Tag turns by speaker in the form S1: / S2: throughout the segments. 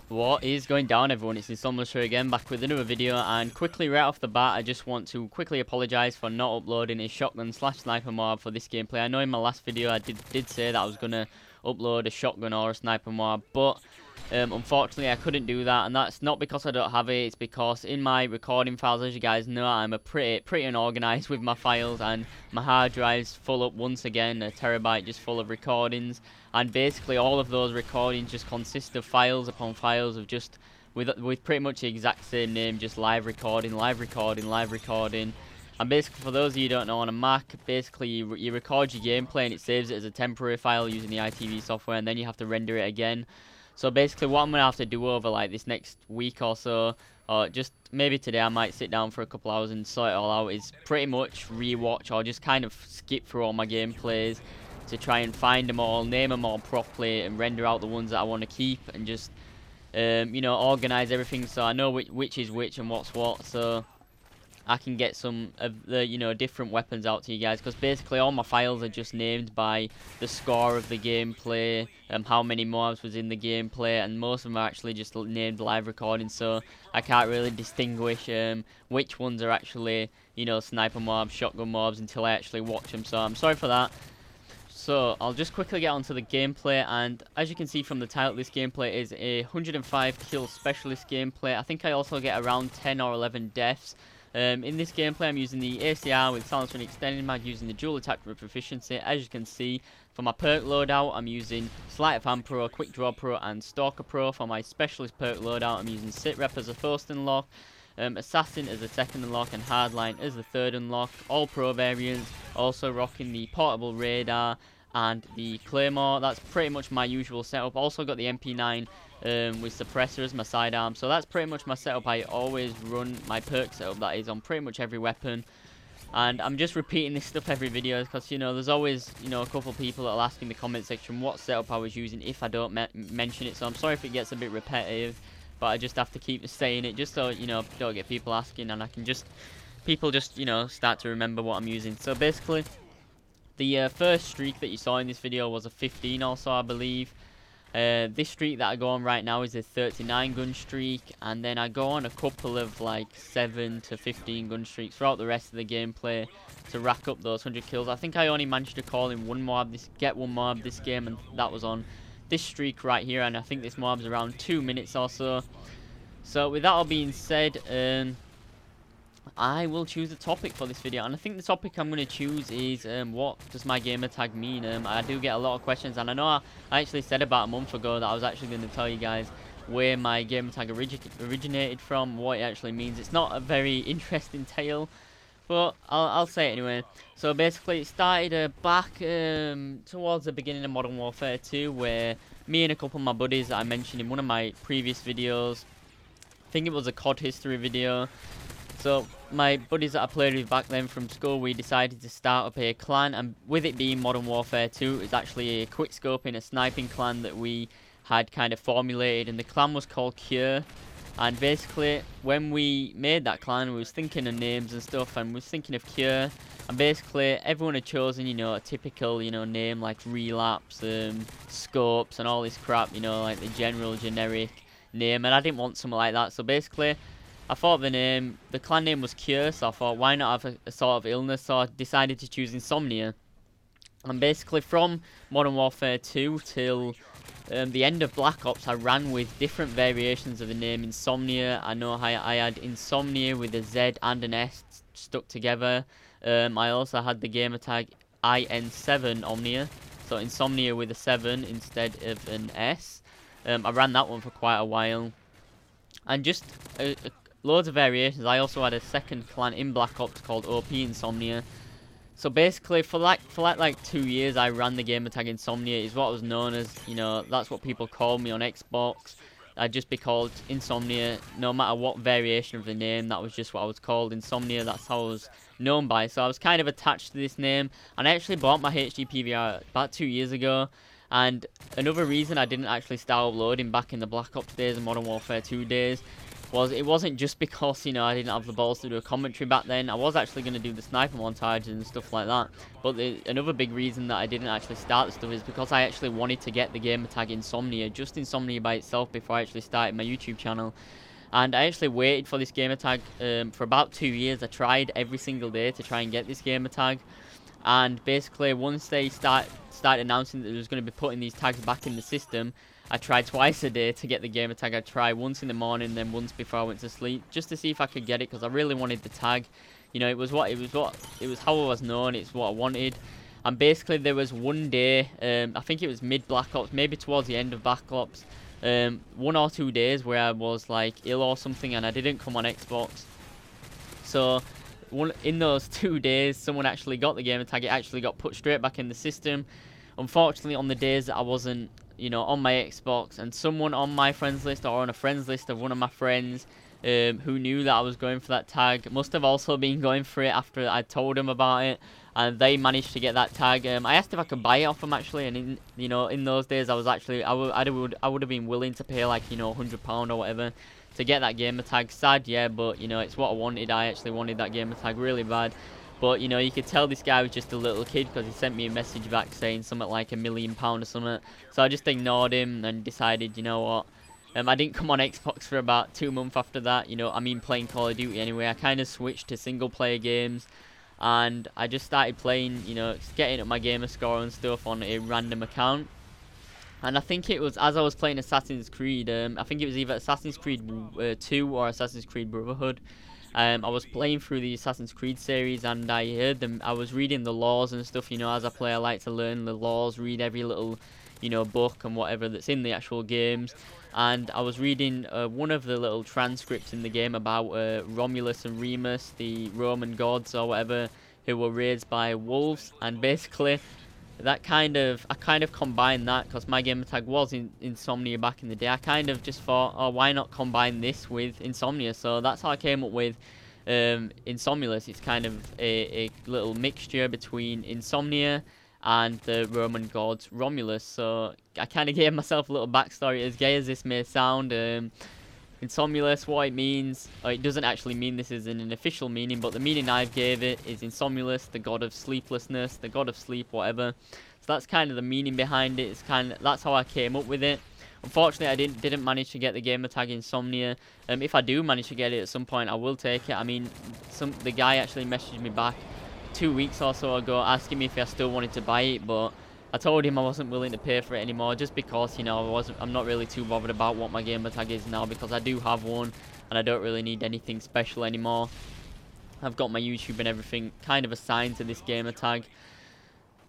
S1: What is going down, everyone? It's Insomulus here again, back with another video, and quickly right off the bat I just want to quickly apologise for not uploading a shotgun slash sniper m.o.a.b for this gameplay. I know in my last video I did say that I was going to upload a shotgun or a sniper m.o.a.b, but unfortunately I couldn't do that, and that's not because I don't have it. It's because in my recording files, as you guys know, I'm a pretty unorganised with my files, and my hard drive's full up once again, a terabyte just full of recordings. And basically all of those recordings just consist of files upon files of just with pretty much the exact same name, just live recording, live recording, live recording. And basically, for those of you who don't know, on a Mac, basically you record your gameplay and it saves it as a temporary file using the ITV software, and then you have to render it again. So basically what I'm going to have to do over like this next week or so, or just maybe today, I might sit down for a couple hours and sort it all out, is pretty much rewatch or just kind of skip through all my gameplays to try and find them all, name them all properly, and render out the ones that I want to keep, and just you know, organize everything so I know which is which and what's what, so I can get some of the, you know, different weapons out to you guys, because basically all my files are just named by the score of the gameplay, how many m.o.a.bs was in the gameplay, and most of them are actually just named live recording, so I can't really distinguish which ones are actually, you know, sniper m.o.a.bs, shotgun m.o.a.bs until I actually watch them, so I'm sorry for that. So I'll just quickly get onto the gameplay, and as you can see from the title, this gameplay is a 105 kill specialist gameplay. I think I also get around 10 or 11 deaths. In this gameplay I'm using the ACR with silencer and extended mag, using the dual attack for proficiency. As you can see, for my perk loadout I'm using Sleight of Hand Pro, Quick Draw Pro and Stalker Pro. For my specialist perk loadout I'm using Sit Rep as a first unlock, Assassin as a second unlock, and Hardline as the third unlock. All pro variants, also rocking the portable radar and the Claymore. That's pretty much my usual setup. Also got the MP9 with suppressor as my sidearm, so that's pretty much my setup. I always run my perk setup, that is, on pretty much every weapon. And I'm just repeating this stuff every video because, you know, there's always, you know, a couple of people that'll ask in the comment section what setup I was using if I don't mention it, so I'm sorry if it gets a bit repetitive, but I just have to keep saying it just so, you know, don't get people asking, and I can just, people just, you know, start to remember what I'm using. So basically, the first streak that you saw in this video was a 15 also, I believe. This streak that I go on right now is a 39 gun streak, and then I go on a couple of like 7 to 15 gun streaks throughout the rest of the gameplay to rack up those 100 kills. I think I only managed to call in one m.o.a.b get one m.o.a.b this game, and that was on this streak right here, and I think this m.o.a.b's around 2 minutes or so. So with that all being said, I will choose a topic for this video, and I think the topic I'm going to choose is what does my gamer tag mean. I do get a lot of questions, and I know I actually said about a month ago that I was actually going to tell you guys where my gamer tag originated from, what it actually means. It's not a very interesting tale, but I'll say it anyway. So basically it started back towards the beginning of Modern Warfare 2, where me and a couple of my buddies that I mentioned in one of my previous videos, I think it was a COD history video. So my buddies that I played with back then from school, we decided to start up a clan, and with it being Modern Warfare 2, it's actually a quick scoping, a sniping clan that we had kind of formulated, and the clan was called Cure. And basically when we made that clan, we was thinking of names and stuff, and we was thinking of Cure, and basically everyone had chosen, you know, a typical, you know, name like Relapse, Scopes and all this crap, you know, like the general generic name, and I didn't want something like that. So basically I thought the clan name was Cure, so I thought why not have a sort of illness, so I decided to choose Insomnia. And basically from Modern Warfare 2 till the end of Black Ops, I ran with different variations of the name Insomnia. I know I had Insomnia with a Z and an S stuck together. I also had the gamer tag IN7 Omnia, so Insomnia with a 7 instead of an S. I ran that one for quite a while, and just loads of variations. I also had a second clan in Black Ops called OP Insomnia. So basically for like 2 years I ran the gamer tag Insomnia, is what I was known as, you know, that's what people called me on Xbox. I'd just be called Insomnia, no matter what variation of the name, that was just what I was called, Insomnia, that's how I was known by. So I was kind of attached to this name, and I actually bought my HD PVR about 2 years ago. And another reason I didn't actually start uploading back in the Black Ops days and Modern Warfare 2 days was it wasn't just because, you know, I didn't have the balls to do a commentary back then. I was actually going to do the sniper montages and stuff like that. But another big reason that I didn't actually start the stuff is because I actually wanted to get the gamer tag Insomnia, just Insomnia by itself, before I actually started my YouTube channel. And I actually waited for this gamer tag for about 2 years. I tried every single day to try and get this gamer tag. And basically, once they started announcing that they was going to be putting these tags back in the system, I tried twice a day to get the gamer tag. I tried once in the morning, then once before I went to sleep, just to see if I could get it, because I really wanted the tag. You know, it was how I was known. It's what I wanted. And basically, there was one day, I think it was mid Black Ops, maybe towards the end of Black Ops, 1 or 2 days where I was like ill or something, and I didn't come on Xbox. So in those 2 days, someone actually got the gamer tag. It actually got put straight back in the system. Unfortunately, on the days that I wasn't, you know, on my Xbox, and someone on my friends list or on a friends list of one of my friends who knew that I was going for that tag must have also been going for it after I told them about it, and they managed to get that tag. I asked if I could buy it off them actually, and in those days I was actually I would have been willing to pay like, you know, £100 or whatever to get that gamer tag. Sad, yeah, but you know, it's what I wanted. I actually wanted that gamer tag really bad. But you know, you could tell this guy was just a little kid, because he sent me a message back saying something like £1 million or something. So I just ignored him and decided, you know what, I didn't come on Xbox for about 2 months after that. You know, I mean, playing Call of Duty anyway. I kind of switched to single player games, and I just started playing, you know, getting up my gamer score and stuff on a random account. And I think it was as I was playing Assassin's Creed, I think it was either Assassin's Creed 2 or Assassin's Creed Brotherhood. I was playing through the Assassin's Creed series, and I heard them. I was reading the laws and stuff. You know, as I play, I like to learn the laws, read every little, you know, book and whatever that's in the actual games. And I was reading one of the little transcripts in the game about Romulus and Remus, the Roman gods or whatever, who were raised by wolves. And basically, I kind of combined that, because my gamer tag was in Insomnia back in the day. I kind of just thought, oh, why not combine this with Insomnia? So that's how I came up with Insomulus. It's kind of a little mixture between Insomnia and the Roman god Romulus. So I kind of gave myself a little backstory, as gay as this may sound. Insomulus, what it means, it doesn't actually mean this is an official meaning, but the meaning I've gave it is Insomulus, the god of sleeplessness, the god of sleep, whatever. So that's kind of the meaning behind it. That's how I came up with it. Unfortunately, I didn't manage to get the gamer tag Insomnia. If I do manage to get it at some point, I will take it. I mean, the guy actually messaged me back 2 weeks or so ago asking me if I still wanted to buy it, but I told him I wasn't willing to pay for it anymore, just because, you know, I'm not really too bothered about what my gamer tag is now, because I do have one and I don't really need anything special anymore. I've got my YouTube and everything kind of assigned to this gamer tag.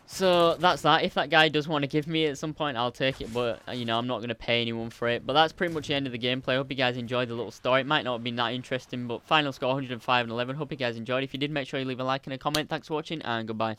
S1: So that's that. If that guy does want to give me it at some point, I'll take it, but you know, I'm not going to pay anyone for it. But that's pretty much the end of the gameplay. I hope you guys enjoyed the little story. It might not have been that interesting, but final score 105 and 11. Hope you guys enjoyed. If you did, make sure you leave a like and a comment. Thanks for watching, and goodbye.